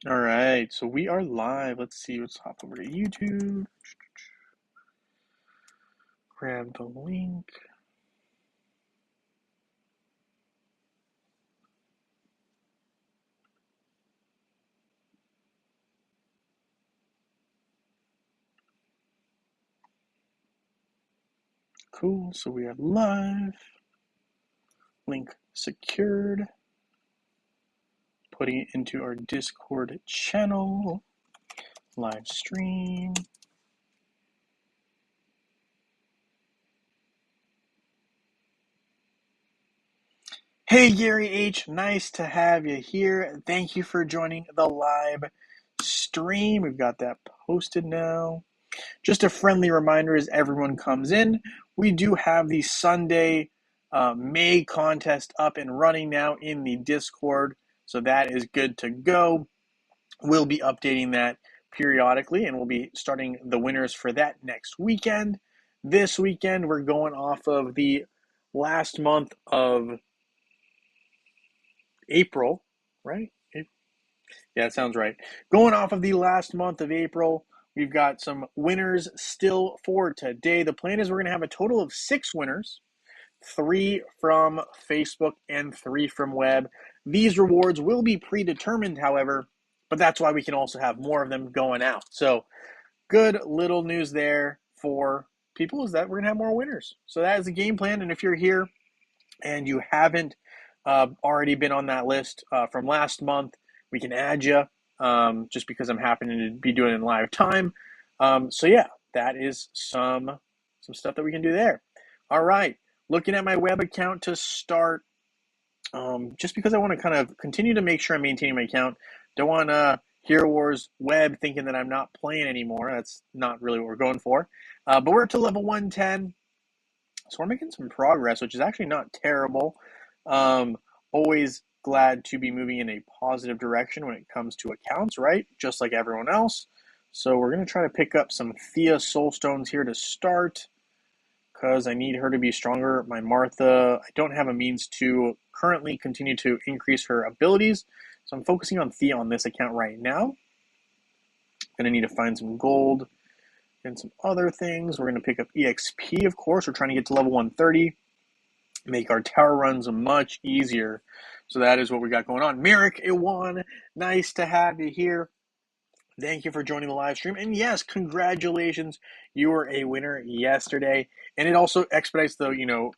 All right, so we are live. Let's see. Let's hop over to YouTube. Grab the link. Cool. So we are live. Link secured. Putting it into our Discord channel. Live stream. Hey, Gary H. Nice to have you here. Thank you for joining the live stream. We've got that posted now. Just a friendly reminder as everyone comes in, we do have the Sunday May contest up and running now in the Discord, so that is good to go. We'll be updating that periodically, and we'll be starting the winners for that next weekend. This weekend, we're going off of the last month of April, right? Yeah, it sounds right. Going off of the last month of April, we've got some winners still for today. The plan is we're going to have a total of 6 winners, 3 from Facebook and 3 from web. These rewards will be predetermined, however, but that's why we can also have more of them going out. So good little news there for people is that we're going to have more winners. So that is the game plan. And if you're here and you haven't already been on that list from last month, we can add you just because I'm happening to be doing it in live time. So yeah, that is some stuff that we can do there. All right, looking at my web account to start, just because I want to kind of continue to make sure I'm maintaining my account. Don't want Hero Wars web thinking that I'm not playing anymore. That's not really what we're going for. But we're up to level 110. So we're making some progress, which is actually not terrible. Always glad to be moving in a positive direction when it comes to accounts, right? Just like everyone else. So we're going to try to pick up some Thea Soulstones here to start because I need her to be stronger. My Martha, I don't have a means to currently continue to increase her abilities. So I'm focusing on Thea on this account right now. Going to need to find some gold and some other things. We're going to pick up EXP, of course. We're trying to get to level 130. Make our tower runs much easier. So that is what we got going on. Merrick Iwan, nice to have you here. Thank you for joining the live stream. And yes, congratulations. You were a winner yesterday. And it also expedites the,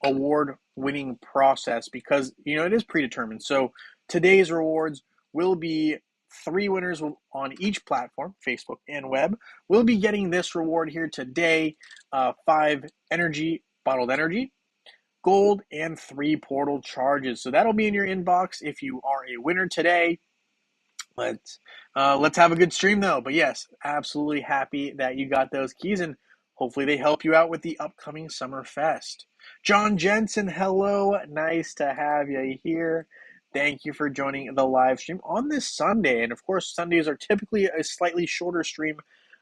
award winning process because, it is predetermined. So today's rewards will be 3 winners on each platform, Facebook and web. We'll be getting this reward here today, 5 bottled energy, gold, and 3 portal charges. So that'll be in your inbox if you are a winner today. Let's have a good stream though. But yes, absolutely happy that you got those keys, and hopefully they help you out with the upcoming Summer Fest. John Jensen, hello, nice to have you here. Thank you for joining the live stream on this Sunday. And of course, Sundays are typically a slightly shorter stream,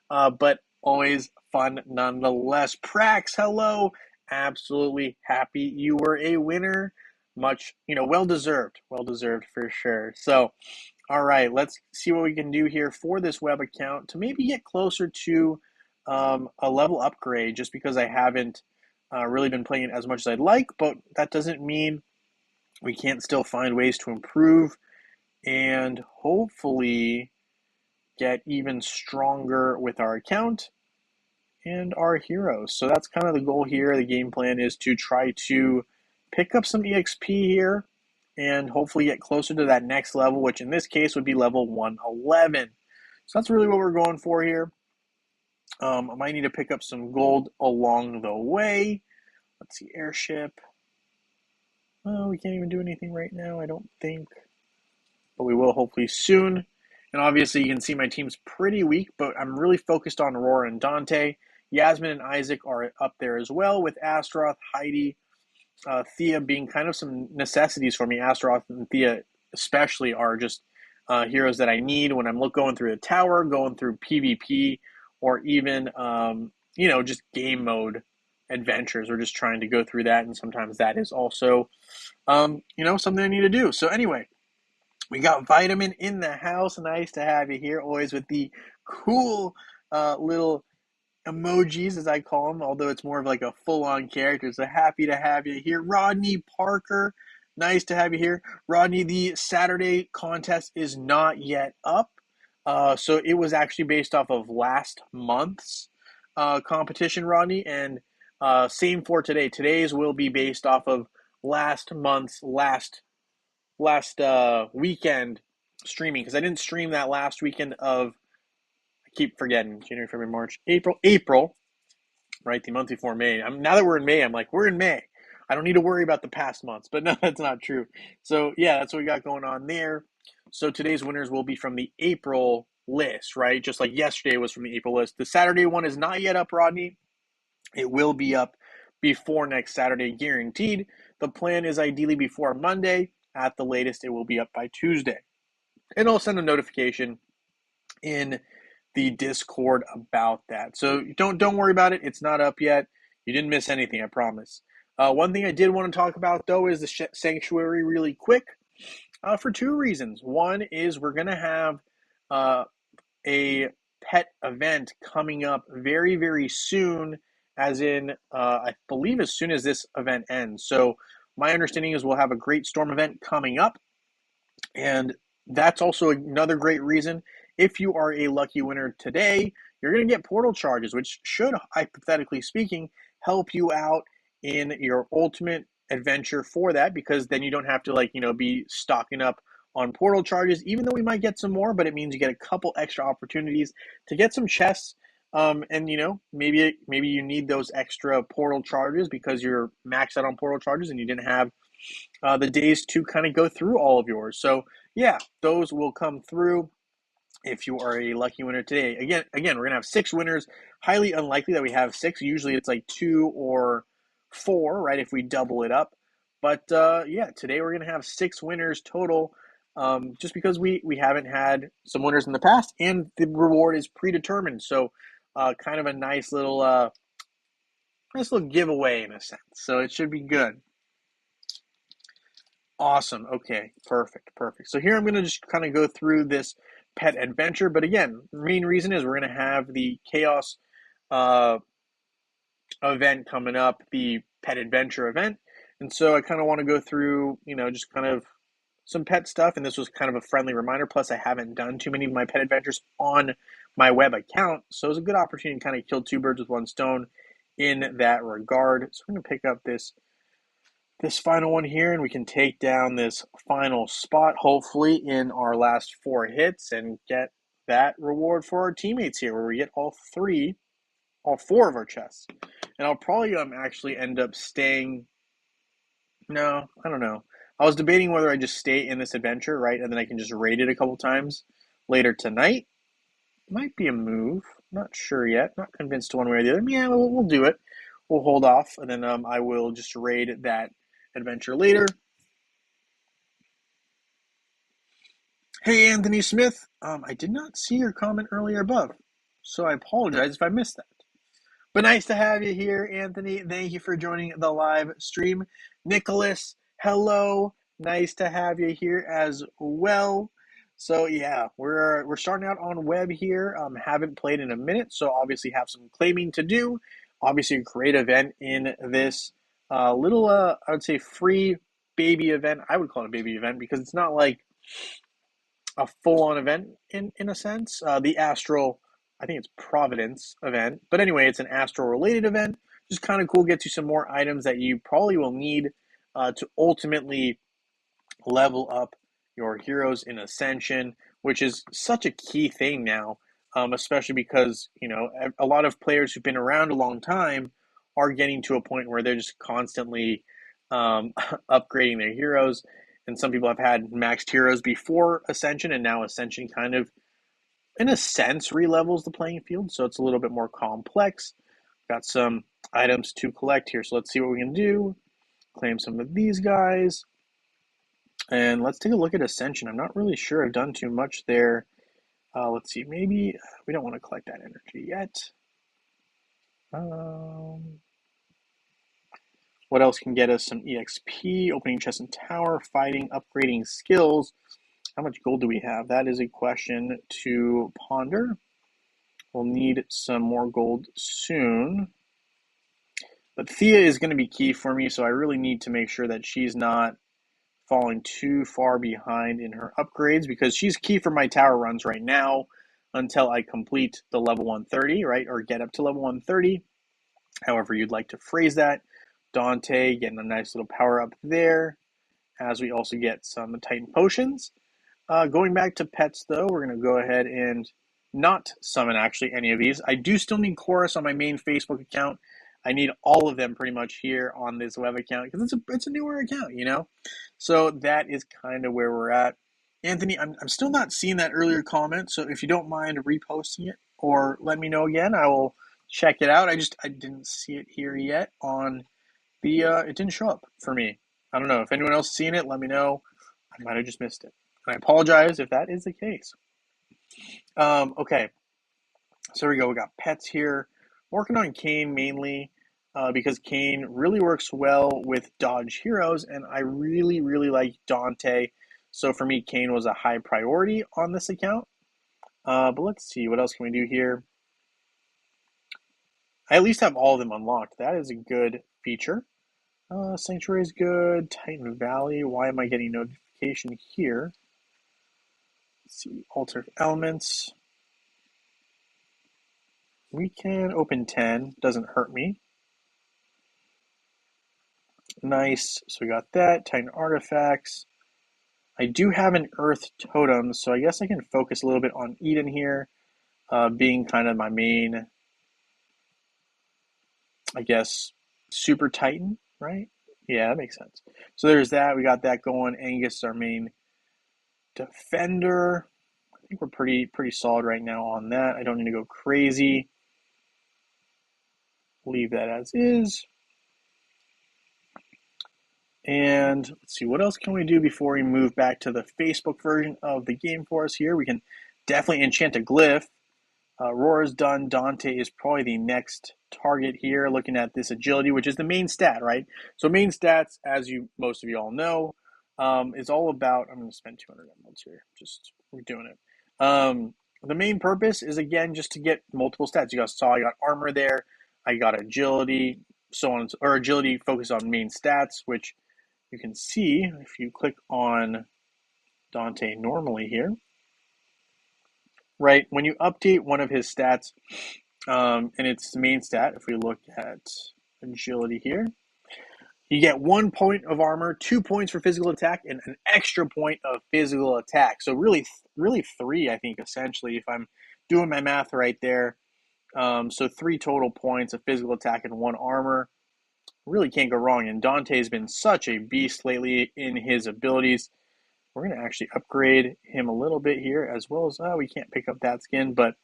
but always fun nonetheless. Prax, hello. Absolutely happy you were a winner. Much, well deserved for sure. So, all right, let's see what we can do here for this web account to maybe get closer to a level upgrade, just because I haven't really been playing it as much as I'd like, but that doesn't mean we can't still find ways to improve and hopefully get even stronger with our account and our heroes. So that's kind of the goal here. The game plan is to try to pick up some EXP here and hopefully get closer to that next level, which in this case would be level 111. So that's really what we're going for here. I might need to pick up some gold along the way. Let's see, airship. Oh, we can't even do anything right now, I don't think. But we will hopefully soon. And obviously you can see my team's pretty weak, but I'm really focused on Aurora and Dante. Yasmin and Isaac are up there as well, with Astaroth, Heidi, Thea being kind of some necessities for me. Astaroth and Thea especially are just heroes that I need when I'm going through the tower, going through PvP, or even, just game mode adventures. We're just trying to go through that, and sometimes that is also, something I need to do. So anyway, We got Vitamin in the house. Nice to have you here, always with the cool little emojis, as I call them, although it's more of like a full-on character. So happy to have you here. Rodney Parker, nice to have you here. Rodney, the Saturday contest is not yet up. So it was actually based off of last month's competition, Rodney, and same for today. Today's will be based off of last month's last weekend streaming, because I didn't stream that last weekend of, I keep forgetting, January, February, March, April, right? The month before May. Now that we're in May, I'm like, we're in May. I don't need to worry about the past months, but no, that's not true. So yeah, that's what we got going on there. So today's winners will be from the April list, right? Just like yesterday was from the April list. The Saturday one is not yet up, Rodney. It will be up before next Saturday, guaranteed. The plan is ideally before Monday. At the latest, it will be up by Tuesday. And I'll send a notification in the Discord about that. So don't worry about it. It's not up yet. You didn't miss anything, I promise. One thing I did want to talk about, though, is the sanctuary really quick for two reasons. One is we're going to have a pet event coming up very, very soon, as in, I believe, as soon as this event ends. So my understanding is we'll have a Great Storm event coming up, and that's also another great reason. If you are a lucky winner today, you're going to get portal charges, which should, hypothetically speaking, help you out in your ultimate adventure for that, because then you don't have to, like, be stocking up on portal charges, even though we might get some more, but it means you get a couple extra opportunities to get some chests. And maybe you need those extra portal charges because you're maxed out on portal charges and you didn't have the days to kind of go through all of yours. So yeah, those will come through if you are a lucky winner today. Again, we're gonna have 6 winners. Highly unlikely that we have 6. Usually it's like 2 or 4, right? If we double it up. But yeah, today we're gonna have 6 winners total. Just because we haven't had some winners in the past, and the reward is predetermined. So kind of a nice little giveaway in a sense. So it should be good. Awesome. Okay. Perfect. So here I'm going to just kind of go through this pet adventure. But again, the main reason is we're going to have the Chaos uh, event coming up, the pet adventure event. And so I kind of want to go through, just kind of some pet stuff. And this was kind of a friendly reminder. Plus, I haven't done too many of my pet adventures on my web account. So it was a good opportunity to kind of kill 2 birds with 1 stone in that regard. So I'm going to pick up this final one here, and we can take down this final spot, hopefully in our last 4 hits, and get that reward for our teammates here, where we get all 4 of our chests. And I'll probably actually end up staying. No, I don't know. I was debating whether I just stay in this adventure, right, and then I can just raid it a couple times later tonight. Might be a move. Not sure yet. Not convinced to one way or the other. Yeah, we'll do it. We'll hold off, and then I will just raid that adventure later. Hey, Anthony Smith. I did not see your comment earlier above, so I apologize if I missed that. But nice to have you here, Anthony. Thank you for joining the live stream. Nicholas, hello. Nice to have you here as well. So yeah, we're starting out on web here. Haven't played in a minute, so obviously have some claiming to do. Obviously, a great event in this little, I would say, free baby event. I would call it a baby event because it's not like a full-on event in a sense. The Astral, I think it's Providence event, but anyway, it's an Astral related event. Just kind of cool. Gets you some more items that you probably will need to ultimately level up your heroes in Ascension, which is such a key thing now, especially because a lot of players who've been around a long time are getting to a point where they're just constantly upgrading their heroes. And some people have had maxed heroes before Ascension, and now Ascension kind of, in a sense, relevels the playing field. So it's a little bit more complex. Got some items to collect here. So let's see what we can do. Claim some of these guys. And let's take a look at Ascension. I'm not really sure I've done too much there. Let's see. Maybe we don't want to collect that energy yet. What else can get us some EXP? Opening chest and tower, fighting, upgrading skills. How much gold do we have? That is a question to ponder. We'll need some more gold soon. But Thea is going to be key for me, so I really need to make sure that she's not falling too far behind in her upgrades because she's key for my tower runs right now until I complete the level 130, right? Or get up to level 130, however you'd like to phrase that. Dante getting a nice little power up there as we also get some Titan potions. Going back to pets, though, we're going to go ahead and not summon actually any of these. I do still need Chorus on my main Facebook account. I need all of them pretty much here on this web account because it's a newer account, you know? So that is kind of where we're at. Anthony, I'm still not seeing that earlier comment, so if you don't mind reposting it or let me know again, I will check it out. I didn't see it here yet on the it didn't show up for me. I don't know if anyone else has seen it. Let me know. I might have just missed it. I apologize if that is the case. Okay, so here we go. We got pets here. Working on Kane mainly because Kane really works well with dodge heroes, and I really, really like Dante. So for me, Kane was a high priority on this account. But let's see, what else can we do here? I at least have all of them unlocked. That is a good feature. Sanctuary is good. Titan Valley. Why am I getting notification here? Let's see, alter elements. We can open 10, doesn't hurt me. Nice, so we got that. Titan artifacts. I do have an earth totem, so I guess I can focus a little bit on Eden here, being kind of my main, I guess, super Titan, right? Yeah, that makes sense. So there's that. We got that going. Angus is our main defender. I think we're pretty solid right now on that. I don't need to go crazy. Leave that as is. And let's see, what else can we do before we move back to the Facebook version of the game for us here? We can definitely enchant a glyph. Roar's done. Dante is probably the next target here, looking at this agility, which is the main stat, right? So main stats, as most of you all know, is all about, I'm going to spend 200 emeralds here, just we're doing it. The main purpose is, again, just to get multiple stats. You guys saw I got armor there, I got agility, so on, or agility focused on main stats, which you can see if you click on Dante normally here, right? When you update one of his stats, and it's the main stat, if we look at agility here, you get 1 point of armor, 2 points for physical attack, and an extra point of physical attack. So really 3, I think, essentially, if I'm doing my math right there. So 3 total points of physical attack and 1 armor. Really can't go wrong. And Dante's been such a beast lately in his abilities. We're going to actually upgrade him a little bit here, as well as, we can't pick up that skin, but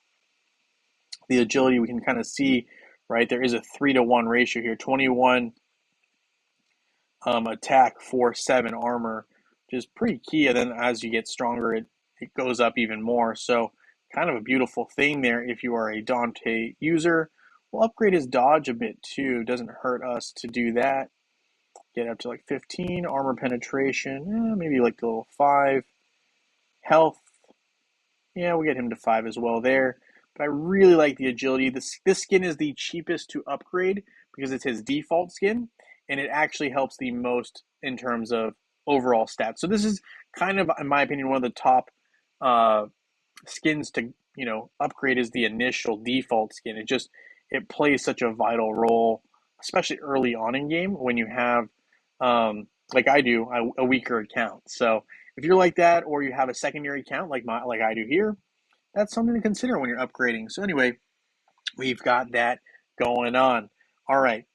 the agility we can kind of see, right? There is a 3-to-1 ratio here. 21 attack for 7 armor, which is pretty key. And then as you get stronger, it goes up even more. So kind of a beautiful thing there if you are a Dante user. We'll upgrade his dodge a bit too. Doesn't hurt us to do that. Get up to like 15. Armor penetration, maybe like a little 5. Health, yeah, we'll get him to 5 as well there. But I really like the agility. This skin is the cheapest to upgrade because it's his default skin, and it actually helps the most in terms of overall stats. So this is kind of, in my opinion, one of the top skins to upgrade is the initial default skin. It plays such a vital role, especially early on in game when you have like I do a weaker account. So if you're like that, or you have a secondary account like I do here, that's something to consider when you're upgrading. So anyway, we've got that going on. All right.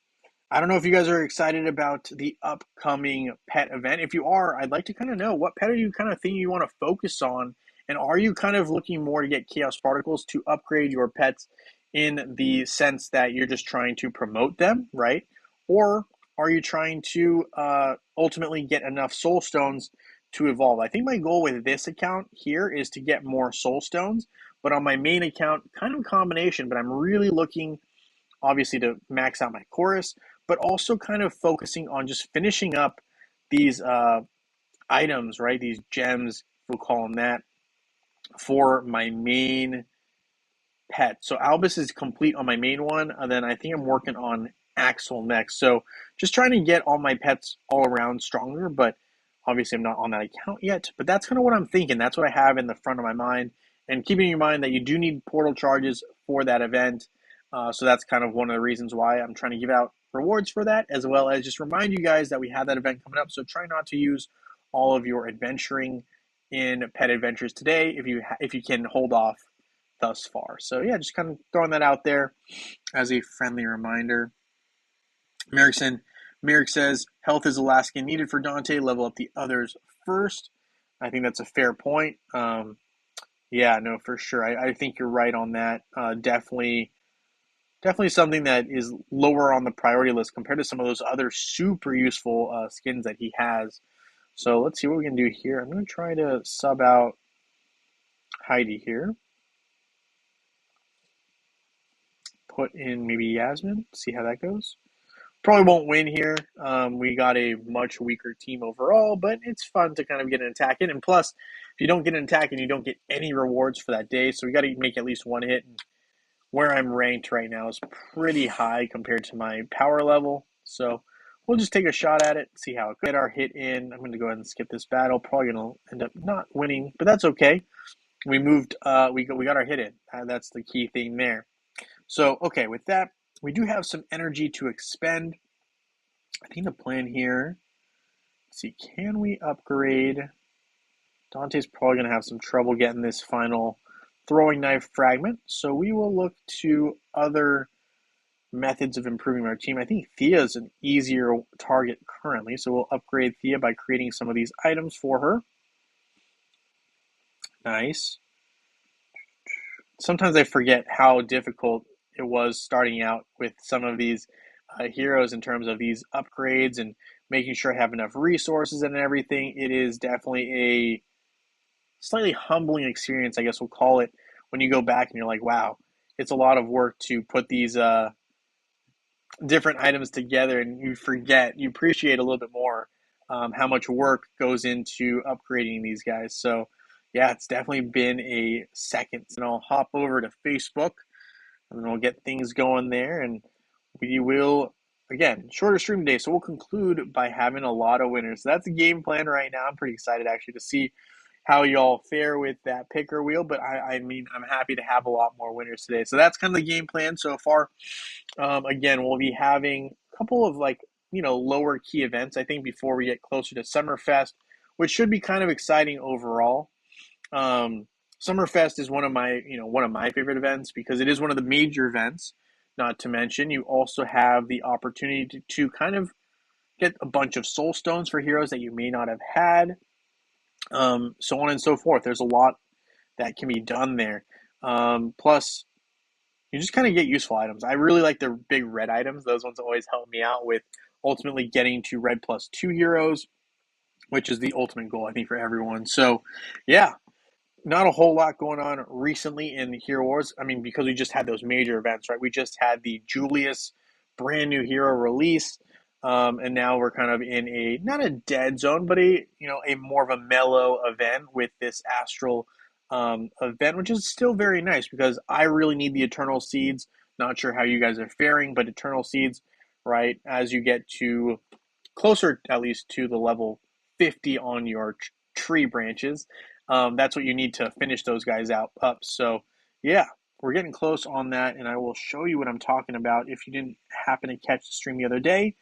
I don't know if you guys are excited about the upcoming pet event. If you are, I'd like to kind of know, what pet are you kind of thinking you want to focus on? And are you kind of looking more to get Chaos Particles to upgrade your pets in the sense that you're just trying to promote them, right? Or are you trying to ultimately get enough Soul Stones to evolve? I think my goal with this account here is to get more Soul Stones, but on my main account, kind of a combination, but I'm really looking obviously to max out my chorus, but also kind of focusing on just finishing up these items, right? These gems we'll call him that, for my main pet. So Albus is complete on my main one, and then I think I'm working on Axel next. So just trying to get all my pets all around stronger, but obviously I'm not on that account yet. But that's kind of what I'm thinking. That's what I have in the front of my mind. And keeping in mind that you do need portal charges for that event. So that's kind of one of the reasons why I'm trying to give out rewards for that, as well as just remind you guys that we have that event coming up. So try not to use all of your adventuring in pet adventures today if you can hold off thus far. So yeah, just kind of throwing that out there as a friendly reminder. Merrick says, health is the last skin needed for Dante. Level up the others first. I think that's a fair point. Yeah, no, for sure. I think you're right on that. Definitely something that is lower on the priority list compared to some of those other super useful skins that he has. So let's see what we can do here. I'm going to try to sub out Heidi here. Put in maybe Yasmin, see how that goes. Probably won't win here. We got a much weaker team overall, but it's fun to kind of get an attack in. And plus, if you don't get an attack in, you don't get any rewards for that day. So we got to make at least one hit. And where I'm ranked right now is pretty high compared to my power level. So we'll just take a shot at it, see how it goes. Get our hit in. I'm going to go ahead and skip this battle. Probably going to end up not winning, but that's okay. We moved. We got our hit in. That's the key thing there. So, okay, with that, we do have some energy to expend. I think the plan here, let's see, can we upgrade? Dante's probably going to have some trouble getting this final throwing knife fragment, so we will look to other methods of improving our team. I think Thea is an easier target currently, so we'll upgrade Thea by creating some of these items for her. Nice. Sometimes I forget how difficult it was starting out with some of these heroes in terms of these upgrades and making sure I have enough resources and everything. It is definitely a slightly humbling experience, I guess we'll call it, when you go back and you're like, wow, it's a lot of work to put these different items together, and you appreciate a little bit more how much work goes into upgrading these guys. So yeah, it's definitely been a second. And I'll hop over to Facebook and then we'll get things going there. And we will, again, shorter stream day. So we'll conclude by having a lot of winners. So that's the game plan right now. I'm pretty excited actually to see how y'all fare with that picker wheel. But I mean, I'm happy to have a lot more winners today. So that's kind of the game plan so far. Again, we'll be having a couple of lower key events, I think, before we get closer to Summerfest, which should be kind of exciting overall. Summerfest is one of my favorite events because it is one of the major events. Not to mention, you also have the opportunity to kind of get a bunch of soul stones for heroes that you may not have had, so on and so forth. There's a lot that can be done there. Plus, you just kind of get useful items. I really like the big red items. Those ones always help me out with ultimately getting to red +2 heroes, which is the ultimate goal, I think, for everyone. So, yeah, not a whole lot going on recently in Hero Wars. I mean, because we just had those major events, right? We just had the Julius brand new hero release, and now we're kind of in a not a dead zone, but a more of a mellow event with this Astral event, which is still very nice because I really need the Eternal Seeds. Not sure how you guys are faring, but Eternal Seeds, right? As you get to closer, at least to the level 50 on your tree branches. That's what you need to finish those guys up. So, yeah, we're getting close on that, and I will show you what I'm talking about if you didn't happen to catch the stream the other day.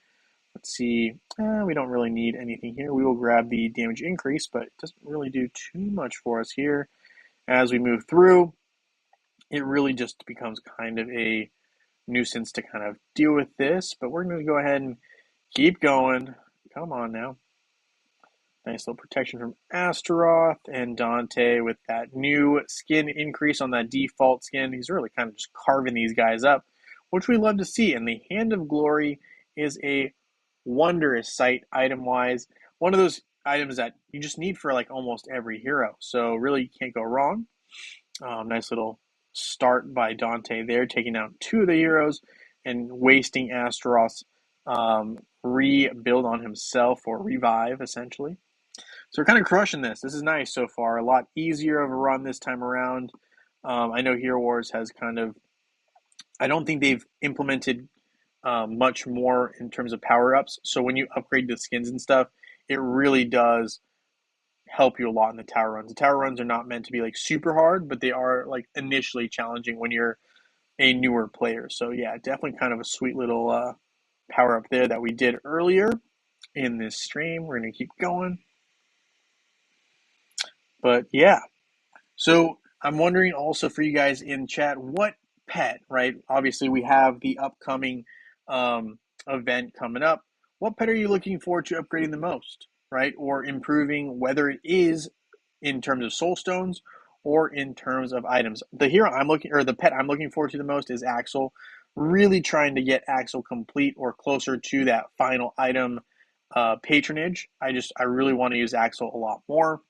Let's see. We don't really need anything here. We will grab the damage increase, but it doesn't really do too much for us here. As we move through, it really just becomes kind of a nuisance to kind of deal with this, but we're going to go ahead and keep going. Come on now. Nice little protection from Astaroth and Dante with that new skin increase on that default skin. He's really kind of just carving these guys up, which we love to see. And the Hand of Glory is a wondrous sight item-wise. One of those items that you just need for like almost every hero. So really you can't go wrong. Nice little start by Dante there, taking out 2 of the heroes and wasting Astaroth's rebuild on himself, or revive essentially. So we're kind of crushing this. This is nice so far. A lot easier of a run this time around. I know Hero Wars has kind of, I don't think they've implemented much more in terms of power ups. So when you upgrade the skins and stuff, it really does help you a lot in the tower runs. The tower runs are not meant to be like super hard, but they are like initially challenging when you're a newer player. So yeah, definitely kind of a sweet little power up there that we did earlier in this stream. We're gonna keep going, but yeah. So I'm wondering also for you guys in chat, what pet, right? Obviously, we have the upcoming event coming up. What pet are you looking forward to upgrading the most, right? Or improving, whether it is in terms of soul stones or in terms of items. The pet I'm looking forward to the most is Axel. Really trying to get Axel complete or closer to that final item patronage. I really want to use Axel a lot more.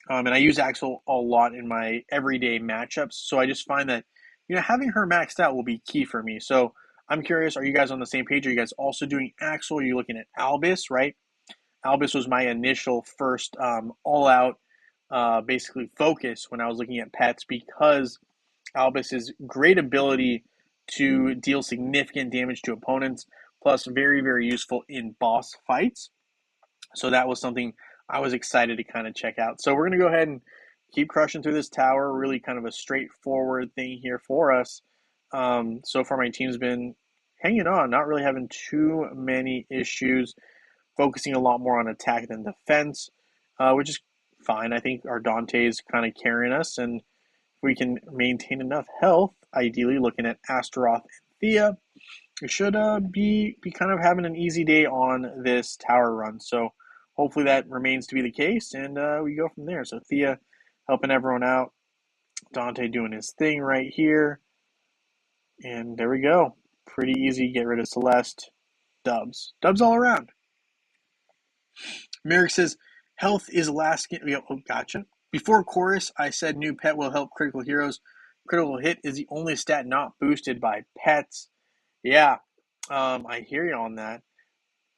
And I use Axel a lot in my everyday matchups. So I just find that, having her maxed out will be key for me. So I'm curious, are you guys on the same page? Are you guys also doing Axel? Are you looking at Albus, right? Albus was my initial first all out basically focus when I was looking at pets because Albus's great ability to deal significant damage to opponents, plus very, very useful in boss fights. So that was something I was excited to kind of check out. So we're going to go ahead and keep crushing through this tower. Really kind of a straightforward thing here for us. So far, my team's been hanging on, not really having too many issues, focusing a lot more on attack than defense, which is fine. I think our Dante's kind of carrying us, and if we can maintain enough health, ideally looking at Astaroth and Thea, we should be kind of having an easy day on this tower run. So hopefully that remains to be the case, and we go from there. So Thea helping everyone out, Dante doing his thing right here, and there we go. Pretty easy. Get rid of Celeste. Dubs all around. Merrick says, health is last. Oh, gotcha. Before chorus, I said new pet will help critical heroes. Critical hit is the only stat not boosted by pets. Yeah, I hear you on that.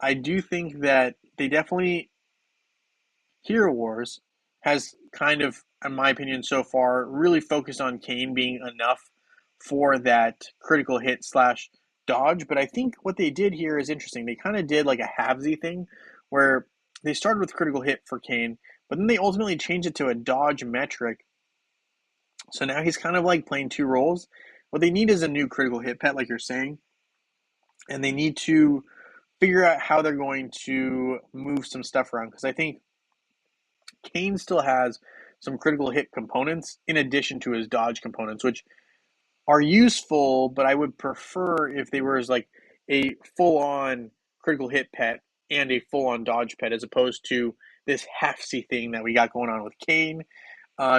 I do think that they definitely, Hero Wars has kind of, in my opinion so far, really focused on Kane being enough for that critical hit slash dodge. But I think what they did here is interesting. They kind of did like a halvesy thing where they started with critical hit for Kane, but then they ultimately changed it to a dodge metric. So now he's kind of like playing two roles. What they need is a new critical hit pet, like you're saying, and they need to figure out how they're going to move some stuff around because I think Kane still has some critical hit components in addition to his dodge components, which are useful, but I would prefer if they were as like a full-on critical hit pet and a full-on dodge pet as opposed to this halfsy thing that we got going on with Kane.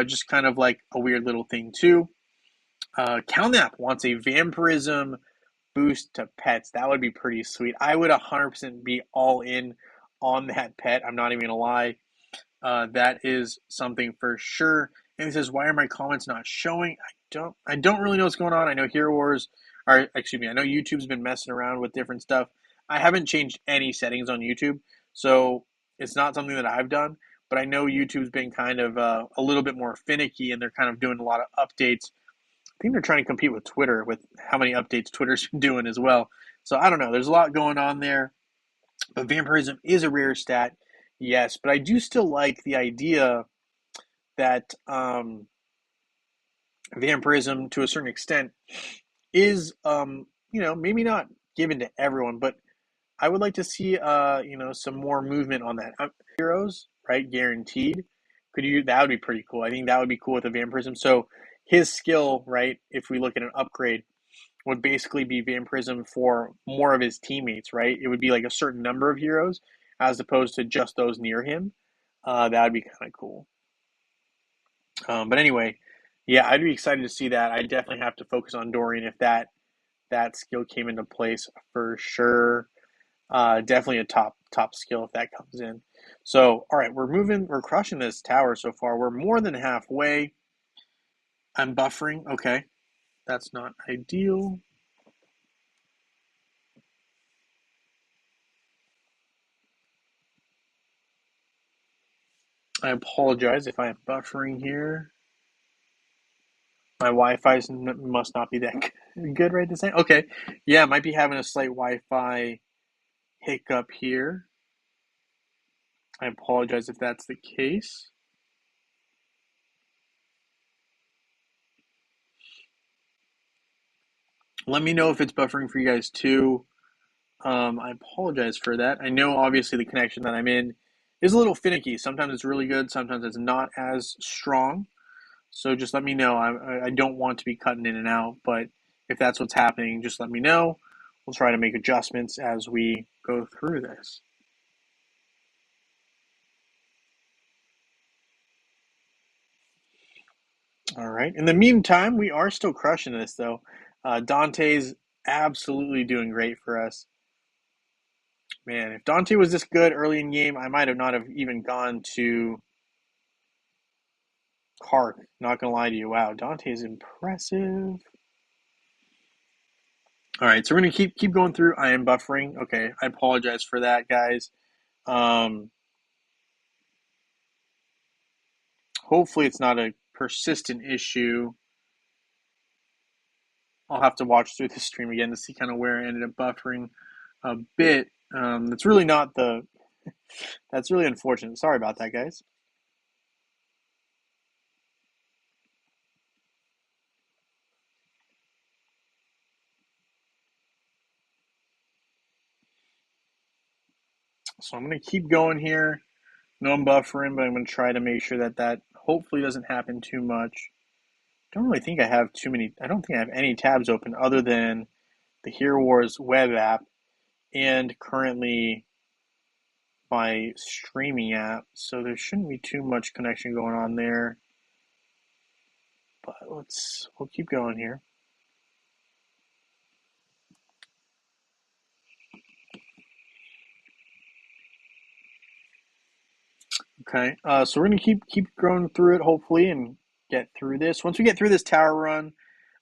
Just kind of like a weird little thing too. Calnap wants a vampirism boost to pets. That would be pretty sweet. I would 100% be all in on that pet. I'm not even gonna lie. That is something for sure. And he says, "Why are my comments not showing?" I don't really know what's going on. I know Hero Wars, or excuse me, I know YouTube's been messing around with different stuff. I haven't changed any settings on YouTube, so it's not something that I've done. But I know YouTube's been kind of a little bit more finicky, and they're kind of doing a lot of updates. I think they're trying to compete with Twitter with how many updates Twitter's been doing as well. So I don't know. There's a lot going on there. But vampirism is a rare stat, yes. But I do still like the idea that vampirism, to a certain extent, is maybe not given to everyone, but I would like to see some more movement on that. Heroes, right? Guaranteed. That would be pretty cool. I think that would be cool with a vampirism. So his skill, right? If we look at an upgrade, would basically be vampirism for more of his teammates, right? It would be like a certain number of heroes as opposed to just those near him. That would be kind of cool. But anyway, yeah, I'd be excited to see that. I definitely have to focus on Dorian if that skill came into place for sure. Definitely a top skill if that comes in. So, all right, we're crushing this tower so far. We're more than halfway. I'm buffering. Okay, that's not ideal. I apologize if I am buffering here. My Wi-Fi must not be that good right this second. Okay, yeah, might be having a slight Wi-Fi hiccup here. I apologize if that's the case. Let me know if it's buffering for you guys too. I apologize for that. I know obviously the connection that I'm in is a little finicky. Sometimes it's really good, sometimes it's not as strong. So just let me know. I don't want to be cutting in and out, but if that's what's happening, just let me know. We'll try to make adjustments as we go through this. All right. In the meantime, we are still crushing this, though. Dante's absolutely doing great for us. Man, if Dante was this good early in game, I might have not have even gone to Kark. Not gonna lie to you. Wow, Dante's impressive. All right, so we're gonna keep going through. I am buffering. Okay, I apologize for that, guys. Um, Hopefully, it's not a persistent issue. I'll have to watch through the stream again to see kind of where I ended up buffering a bit. That's really not the. That's really unfortunate. Sorry about that, guys. So I'm gonna keep going here. No, I'm buffering, but I'm gonna try to make sure that that hopefully doesn't happen too much. Don't really think I have too many. I don't think I have any tabs open other than the Hero Wars web app and currently my streaming app. So there shouldn't be too much connection going on there. But we'll keep going here. Okay, so we're gonna keep going through it hopefully and get through this. Once we get through this tower run,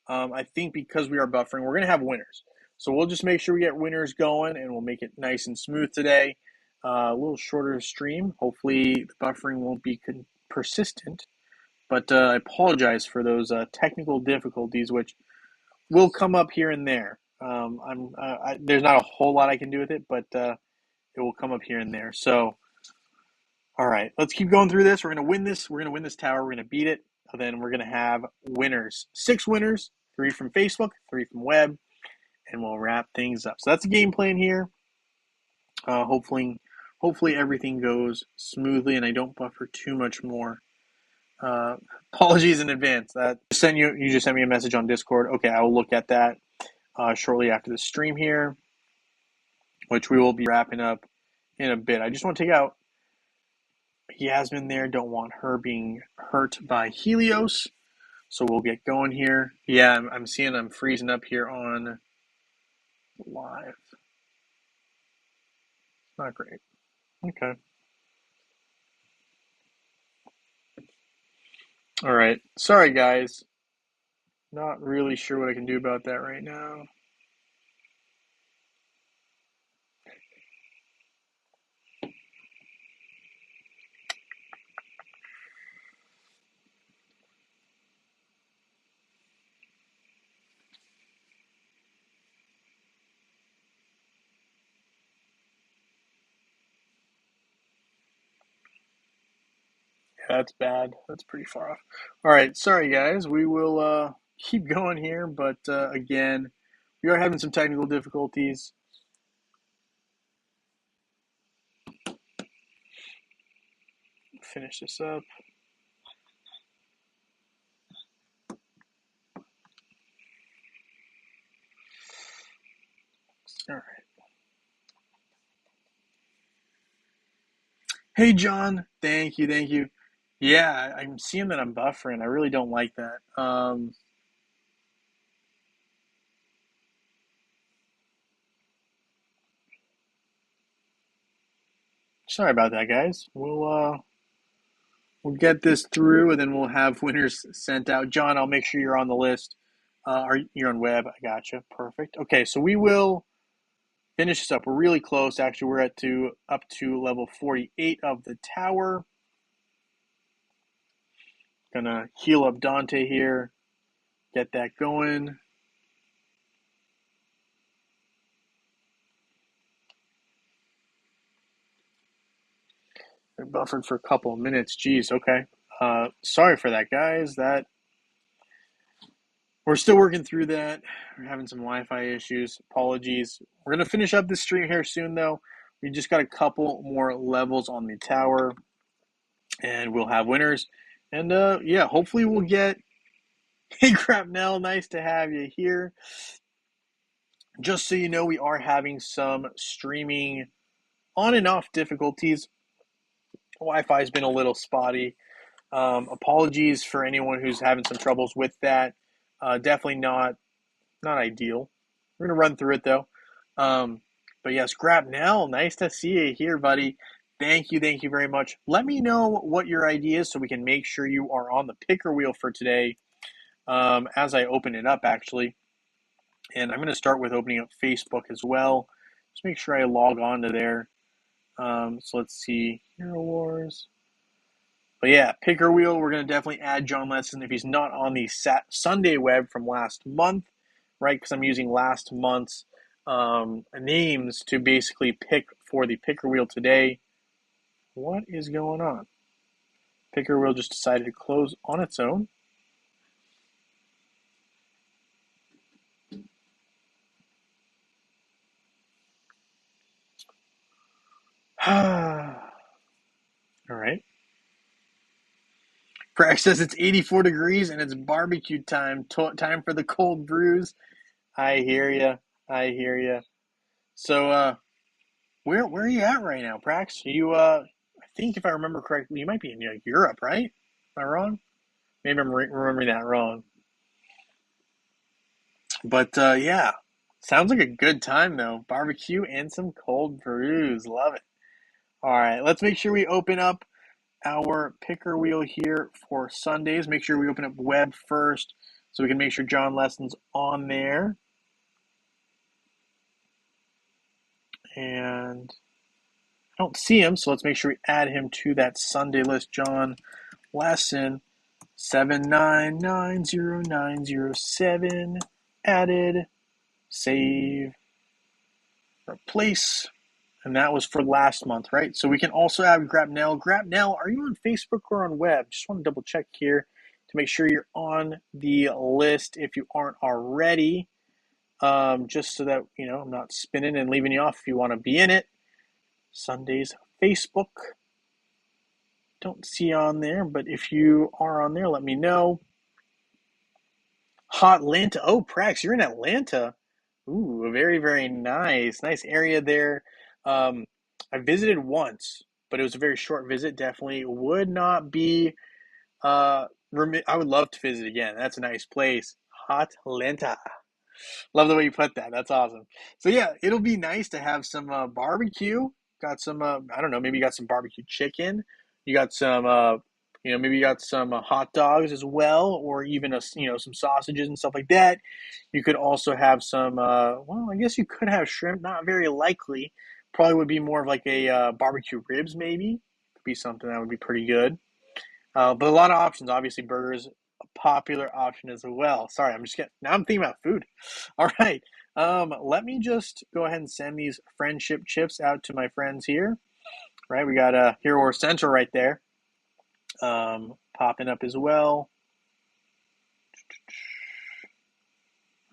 I think because we are buffering, we're gonna have winners. So we'll just make sure we get winners going, and we'll make it nice and smooth today. A little shorter stream. Hopefully, the buffering won't be persistent. But I apologize for those technical difficulties, which will come up here and there. There's not a whole lot I can do with it, but it will come up here and there. So, all right, let's keep going through this. We're gonna win this. We're gonna win this tower. We're gonna beat it. And then we're gonna have winners. 6 winners. 3 from Facebook, 3 from web, and we'll wrap things up. So that's the game plan here. Hopefully everything goes smoothly and I don't buffer too much more. Uh, Apologies in advance. You just sent me a message on Discord. Okay, I will look at that shortly after the stream here, which we will be wrapping up in a bit. I just want to take out Yasmin there. Don't want her being hurt by Helios. So we'll get going here. Yeah, I'm seeing I'm freezing up here on live. Not great. Okay. All right. Sorry, guys. Not really sure what I can do about that right now. Yeah, that's bad. That's pretty far off. All right. Sorry, guys. We will keep going here, but again, we are having some technical difficulties. Finish this up. All right. Hey, John. Thank you. Thank you. Yeah, I'm seeing that I'm buffering. I really don't like that. Sorry about that, guys. We'll get this through, and then we'll have winners sent out. John, I'll make sure you're on the list. You're on web? I gotcha. Perfect. Okay, so we will finish this up. We're really close. Actually, we're up to level 48 of the tower. Gonna heal up Dante here. Get that going. I buffered for a couple of minutes. Jeez, okay. Sorry for that, guys. We're still working through that. We're having some Wi-Fi issues. Apologies. We're gonna finish up this stream here soon, though. We just got a couple more levels on the tower, and we'll have winners. And yeah, hopefully we'll get. Hey, Crapnell, nice to have you here. Just so you know, we are having some streaming on and off difficulties. Wi-Fi has been a little spotty. Apologies for anyone who's having some troubles with that. Definitely not ideal. We're gonna run through it though. But yes, Grapnell, nice to see you here, buddy. Thank you very much. Let me know what your idea is so we can make sure you are on the picker wheel for today. As I open it up, actually, and I'm going to start with opening up Facebook as well. Just make sure I log on to there. So let's see, Hero Wars. But yeah, picker wheel, we're going to definitely add John Lesson if he's not on the Sunday web from last month, right? Because I'm using last month's names to basically pick for the picker wheel today. What is going on? Picker wheel just decided to close on its own. All right. Crash says it's 84 degrees and it's barbecue time. Time for the cold brews. I hear you. So, where are you at right now, Prax? I think if I remember correctly, you might be in Europe, right? Am I wrong? Maybe I'm remembering that wrong. But yeah, sounds like a good time though. Barbecue and some cold brews. Love it. All right, let's make sure we open up our picker wheel here for Sundays. Make sure we open up web first so we can make sure John Lesson's on there. And I don't see him, so let's make sure we add him to that Sunday list. John Lesson, 7990907. Added, save, replace. And that was for last month, right? So we can also add Grapnell. Grapnell, are you on Facebook or on web? Just want to double check here to make sure you're on the list if you aren't already. Just so that, I'm not spinning and leaving you off if you want to be in it. Sunday's Facebook. Don't see on there, but if you are on there, let me know. Hot Atlanta. Oh, Prax, you're in Atlanta. Ooh, very, very nice. Nice area there. I visited once, but it was a very short visit. Definitely would not be. I would love to visit again. That's a nice place. Hot Atlanta. Love the way you put that. That's awesome. So yeah, it'll be nice to have some barbecue. Got some, I don't know, maybe you got some barbecue chicken. You got some, maybe you got some hot dogs as well, or even some sausages and stuff like that. You could also have some. Well, I guess you could have shrimp. Not very likely. Probably would be more of like a barbecue ribs, maybe. Could be something that would be pretty good. But a lot of options. Obviously, burgers a popular option as well. Sorry, now I'm thinking about food. All right. Let me just go ahead and send these friendship chips out to my friends here. Right, we got a Hero Central right there. Popping up as well.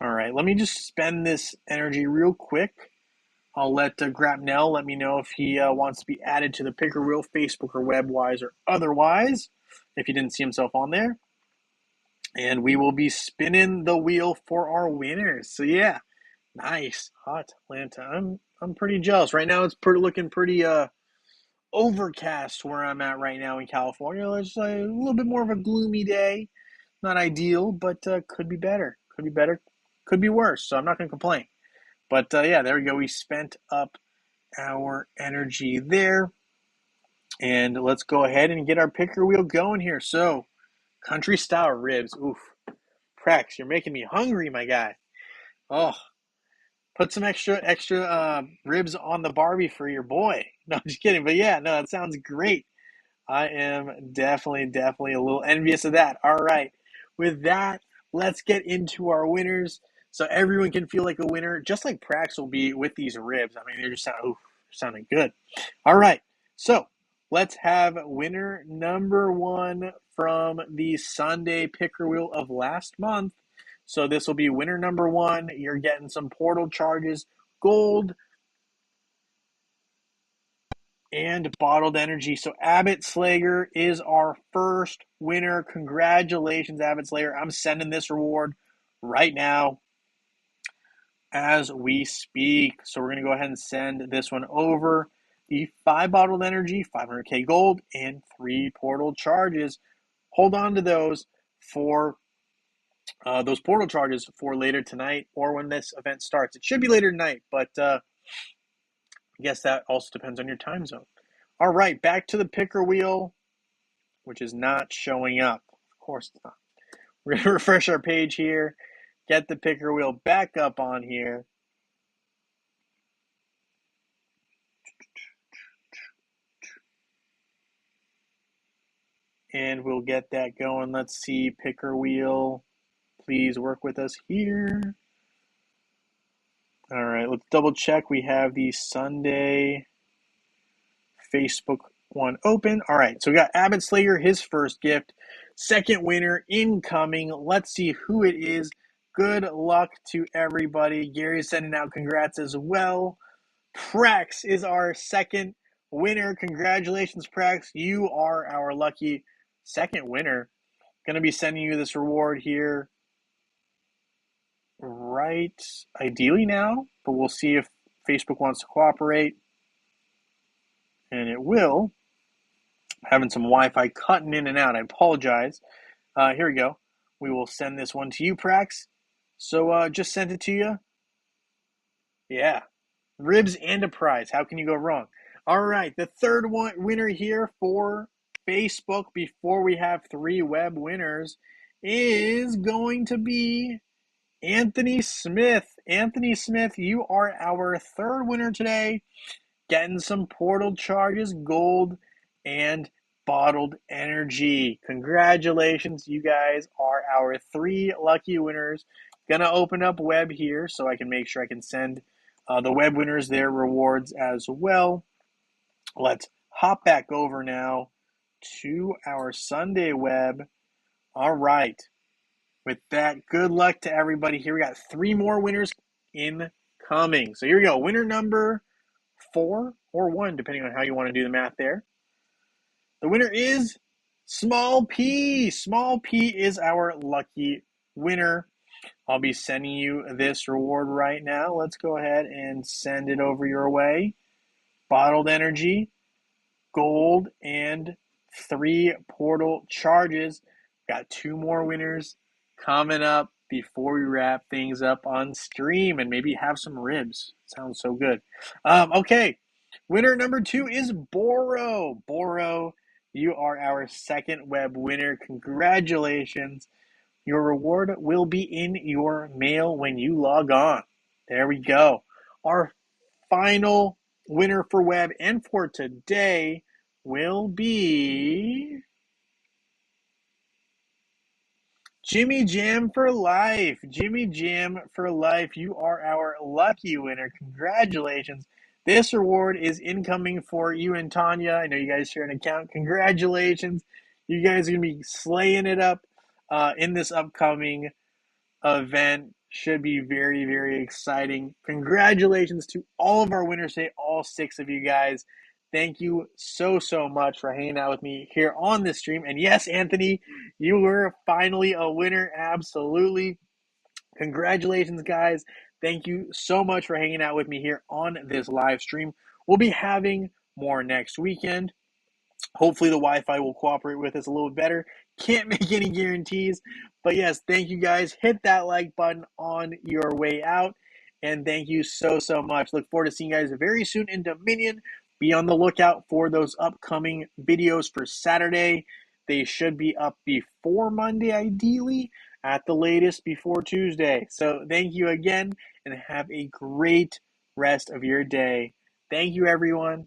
All right, let me just spend this energy real quick. I'll let Grapnell let me know if he wants to be added to the picker wheel, Facebook or webwise or otherwise, if he didn't see himself on there. And we will be spinning the wheel for our winners. So yeah, nice. Hot Atlanta. I'm pretty jealous. Right now it's looking pretty overcast where I'm at right now in California. It's a little bit more of a gloomy day. Not ideal, but could be better. Could be better. Could be worse. So I'm not going to complain. But yeah, there we go. We spent up our energy there. And let's go ahead and get our picker wheel going here. So, country style ribs. Oof. Prex, you're making me hungry, my guy. Oh, put some extra ribs on the Barbie for your boy. No, I'm just kidding. But yeah, no, that sounds great. I am definitely a little envious of that. All right. With that, let's get into our winners so everyone can feel like a winner, just like Prax will be with these ribs. I mean, they're just sounding good. All right. So let's have winner number one from the Sunday picker wheel of last month. So this will be winner number one. You're getting some portal charges, gold, and bottled energy. So Abbott Slager is our first winner. Congratulations, Abbott Slager. I'm sending this reward right now as we speak. So we're going to go ahead and send this one over. The 5 bottled energy, 500k gold, and 3 portal charges. Hold on to those for those portal charges for later tonight or when this event starts. It should be later tonight, but I guess that also depends on your time zone. All right, back to the picker wheel, which is not showing up. Of course it's not. We're going to refresh our page here, get the picker wheel back up on here. And we'll get that going. Let's see, picker wheel. Please work with us here. All right, let's double check. We have the Sunday Facebook one open. All right, so we got Abbott Slayer, his first gift. Second winner incoming. Let's see who it is. Good luck to everybody. Gary's sending out congrats as well. Prax is our second winner. Congratulations, Prax. You are our lucky second winner. Going to be sending you this reward here right ideally now, but we'll see if Facebook wants to cooperate. And it will. Having some Wi-Fi cutting in and out. I apologize. Here we go. We will send this one to you, Prax. So just sent it to you. Yeah. Ribs and a prize. How can you go wrong? All right. The third winner here for Facebook before we have 3 web winners is going to be Anthony Smith. Anthony Smith, you are our third winner today. Getting some portal charges, gold, and bottled energy. Congratulations, you guys are our 3 lucky winners. Gonna open up web here so I can make sure I can send the web winners their rewards as well. Let's hop back over now to our Sunday web. All right. With that, good luck to everybody. Here we got 3 more winners incoming. So here we go. Winner number 4 or 1, depending on how you want to do the math there. The winner is Small P. Small P is our lucky winner. I'll be sending you this reward right now. Let's go ahead and send it over your way. Bottled energy, gold, and 3 portal charges. Got 2 more winners coming up before we wrap things up on stream and maybe have some ribs. Sounds so good. Okay, winner number 2 is Boro. Boro, you are our second web winner. Congratulations. Your reward will be in your mail when you log on. There we go. Our final winner for web and for today will be Jimmy Jam for life. Jimmy Jam for life. You are our lucky winner. Congratulations. This reward is incoming for you and Tanya. I know you guys share an account. Congratulations. You guys are going to be slaying it up in this upcoming event. Should be very exciting. Congratulations to all of our winners today, all 6 of you guys. Thank you so much for hanging out with me here on this stream. And yes, Anthony, you were finally a winner. Absolutely. Congratulations, guys. Thank you so much for hanging out with me here on this live stream. We'll be having more next weekend. Hopefully the Wi-Fi will cooperate with us a little better. Can't make any guarantees. But yes, thank you guys. Hit that like button on your way out. And thank you so much. Look forward to seeing you guys very soon in Dominion. Be on the lookout for those upcoming videos for Saturday. They should be up before Monday, ideally. At the latest, before Tuesday. So thank you again, and have a great rest of your day. Thank you, everyone.